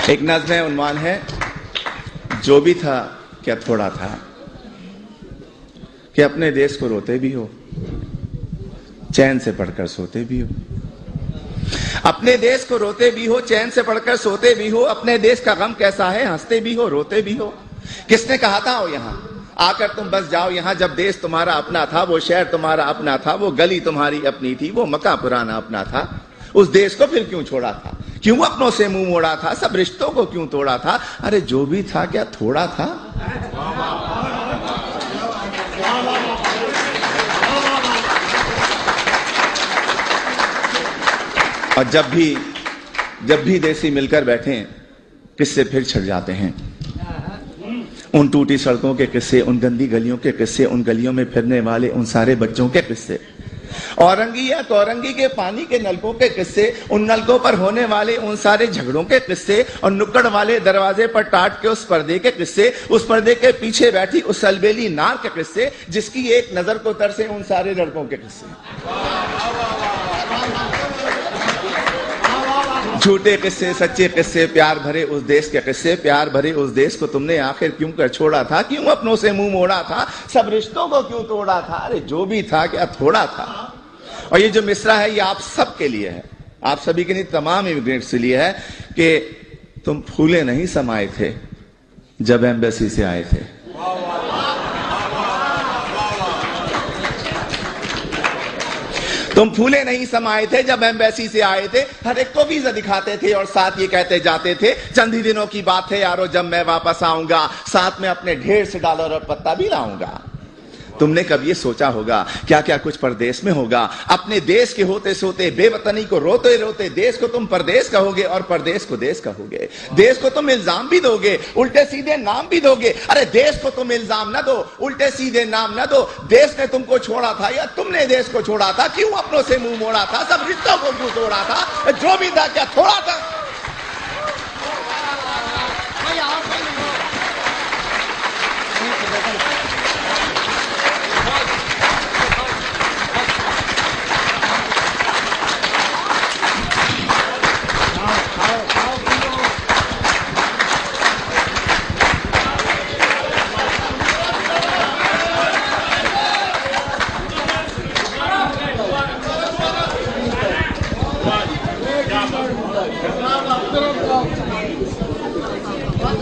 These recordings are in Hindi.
एक नज़्म है, उन्वान है जो भी था क्या थोड़ा था, कि अपने देश को रोते भी हो, चैन से पढ़कर सोते भी हो। अपने देश को रोते भी हो, चैन से पढ़कर सोते भी हो। अपने देश का गम कैसा है, हंसते भी हो, रोते भी हो। किसने कहा था आओ यहाँ आकर तुम बस जाओ यहाँ, जब देश तुम्हारा अपना था, वो शहर तुम्हारा अपना था, वो गली तुम्हारी अपनी थी, वो मका पुराना अपना था। उस देश को फिर क्यों छोड़ा था, क्यों अपनों से मुंह मोड़ा था, सब रिश्तों को क्यों तोड़ा था। अरे जो भी था क्या थोड़ा था। और जब भी देसी मिलकर बैठे किस्से फिर छिड़ जाते हैं। उन टूटी सड़कों के किस्से, उन गंदी गलियों के किस्से, उन गलियों में फिरने वाले उन सारे बच्चों के किस्से, औरंगी या कौरंगी के पानी के नलकों के किस्से, उन नलकों पर होने वाले उन सारे झगड़ों के किस्से, और नुक्कड़ वाले दरवाजे पर टाट के उस पर्दे के किस्से, उस पर्दे के पीछे बैठी उस अलबेली नार के किस्से, जिसकी एक नजर को तरसे उन सारे लड़कों के किस्से। झूठे किस्से, सच्चे किस्से, प्यार भरे उस देश के किस्से, प्यार भरे उस देश को तुमने आखिर क्यों कर छोड़ा था, क्यों अपनों से मुंह मोड़ा था, सब रिश्तों को क्यों तोड़ा था। अरे जो भी था क्या थोड़ा था। और ये जो मिसरा है ये आप सब के लिए है, आप सभी के लिए, तमाम इमिग्रेंट्स के लिए है कि तुम फूले नहीं समाये थे जब एम्बेसी से आए थे। तुम फूले नहीं समाये थे जब एम्बेसी से आए थे, हर एक को वीजा दिखाते थे और साथ ये कहते जाते थे चंद ही दिनों की बात है यारो जब मैं वापस आऊंगा, साथ में अपने ढेर से डॉलर और पत्ता भी लाऊंगा। तुमने कभी ये सोचा होगा क्या क्या कुछ परदेश में होगा। अपने देश के होते सोते, बेवतनी को रोते रोते देश को तुम परदेश कहोगे और परदेश को देश कहोगे। देश को तुम इल्जाम भी दोगे, उल्टे सीधे नाम भी दोगे। अरे देश को तुम इल्जाम न दो, उल्टे सीधे नाम न दो। देश ने तुमको छोड़ा था या तुमने देश को छोड़ा था, क्यों अपनों से मुंह मोड़ा था, सब रिश्तों को क्यों तोड़ा था। जो भी था क्या थोड़ा था।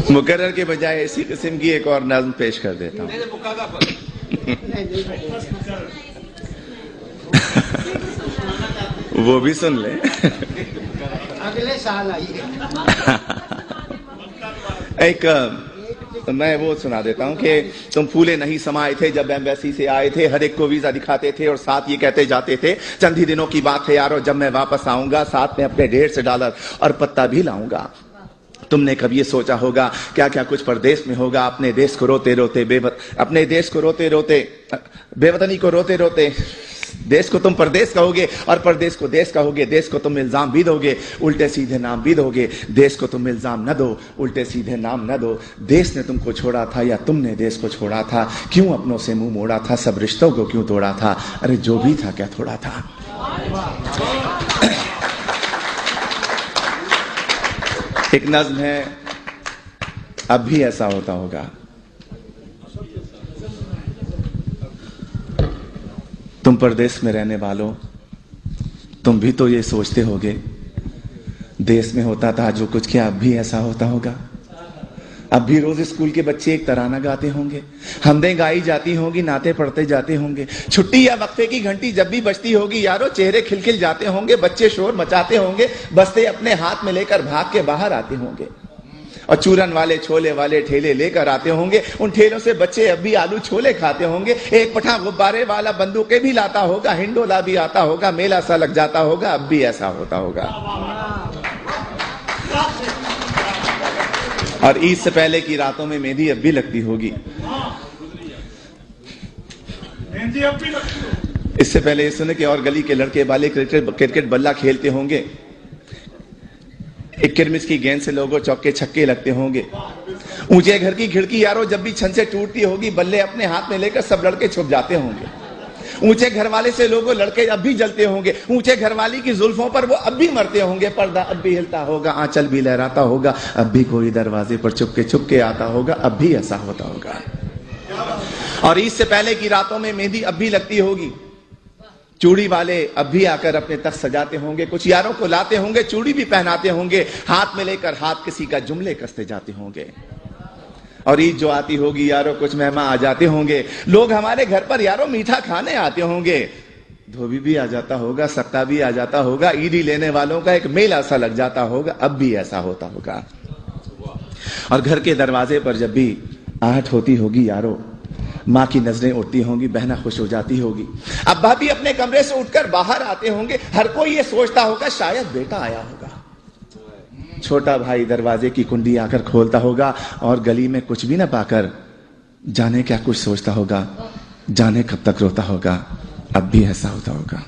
मुकर्रर के बजाय इसी किस्म की एक और नज़्म पेश कर देता हूं। वो भी सुन ले, अगले साल आइए। एक मैं वो सुना देता हूं कि तुम फूले नहीं समाये थे जब एम्बेसी से आए थे, हर एक को वीजा दिखाते थे और साथ ये कहते जाते थे चंद ही दिनों की बात है यारो जब मैं वापस आऊंगा, साथ में अपने ढेर से डॉलर और पत्ता भी लाऊंगा। तुमने कभी ये सोचा होगा क्या क्या कुछ परदेश में होगा। अपने देश को रोते रोते अपने देश को रोते रोते, बेवतनी को रोते रोते देश को तुम परदेश कहोगे और परदेश को देश कहोगे। देश को तुम इल्जाम भी दोगे, उल्टे सीधे नाम भी दोगे। देश को तुम इल्जाम न दो, उल्टे सीधे नाम न दो। देश ने तुमको छोड़ा था या तुमने देश को छोड़ा था, क्यों अपनों से मुंह मोड़ा था, सब रिश्तों को क्यों तोड़ा था। अरे जो भी था क्या थोड़ा था। एक नज़्म है, अब भी ऐसा होता होगा। तुम परदेश में रहने वालों, तुम भी तो ये सोचते होगे देश में होता था जो कुछ, क्या अब भी ऐसा होता होगा। अब भी रोज स्कूल के बच्चे एक तराना गाते होंगे, हमदें गाई जाती होंगी, नाते पढ़ते जाते होंगे। छुट्टी या वक्फे की घंटी जब भी बजती होगी यारो चेहरे खिलखिल जाते होंगे, बच्चे शोर मचाते होंगे, बस्ते अपने हाथ में लेकर भाग के बाहर आते होंगे और चूरन वाले छोले वाले ठेले लेकर आते होंगे। उन ठेलों से बच्चे अब भी आलू छोले खाते होंगे। एक पठा गुब्बारे वाला बंदूकें भी लाता होगा, हिंडोला भी आता होगा, मेला सा लग जाता होगा। अब भी ऐसा होता होगा। और ईद से पहले की रातों में मेहंदी अब भी लगती होगी। इससे पहले ये सुने कि और गली के लड़के वाले क्रिकेट बल्ला खेलते होंगे। एक किरमिस की गेंद से लोगों चौके छक्के लगते होंगे। ऊंचे घर की खिड़की यारो जब भी छन से टूटती होगी, बल्ले अपने हाथ में लेकर सब लड़के छुप जाते होंगे। ऊंचे घर वाले से लोगों लड़के अब भी जलते होंगे, ऊंचे घर वाली की जुल्फों पर वो अब भी मरते होंगे, पर्दा अब भी हिलता होगा, आंचल भी लहराता होगा, अब भी कोई दरवाजे पर चुपके आता होगा, अब भी ऐसा होता होगा। और ईद से पहले की रातों में मेहंदी अब भी लगती होगी, चूड़ी वाले अब भी आकर अपने तख्त सजाते होंगे, कुछ यारों को लाते होंगे, चूड़ी भी पहनाते होंगे, हाथ में लेकर हाथ किसी का जुमले कसते जाते होंगे। और ईद जो आती होगी यारों, कुछ मेहमान आ जाते होंगे, लोग हमारे घर पर यारों मीठा खाने आते होंगे, धोबी भी आ जाता होगा, सत्ता भी आ जाता होगा, ईदी लेने वालों का एक मेला सा लग जाता होगा, अब भी ऐसा होता होगा। और घर के दरवाजे पर जब भी आहट होती होगी यारों, माँ की नजरें उठती होंगी, बहना खुश हो जाती होगी, अब्बा भी अपने कमरे से उठकर बाहर आते होंगे, हर कोई ये सोचता होगा शायद बेटा आया होगा। छोटा भाई दरवाजे की कुंडी आकर खोलता होगा और गली में कुछ भी ना पाकर जाने क्या कुछ सोचता होगा, जाने कब तक रोता होगा, अब भी ऐसा होता होगा।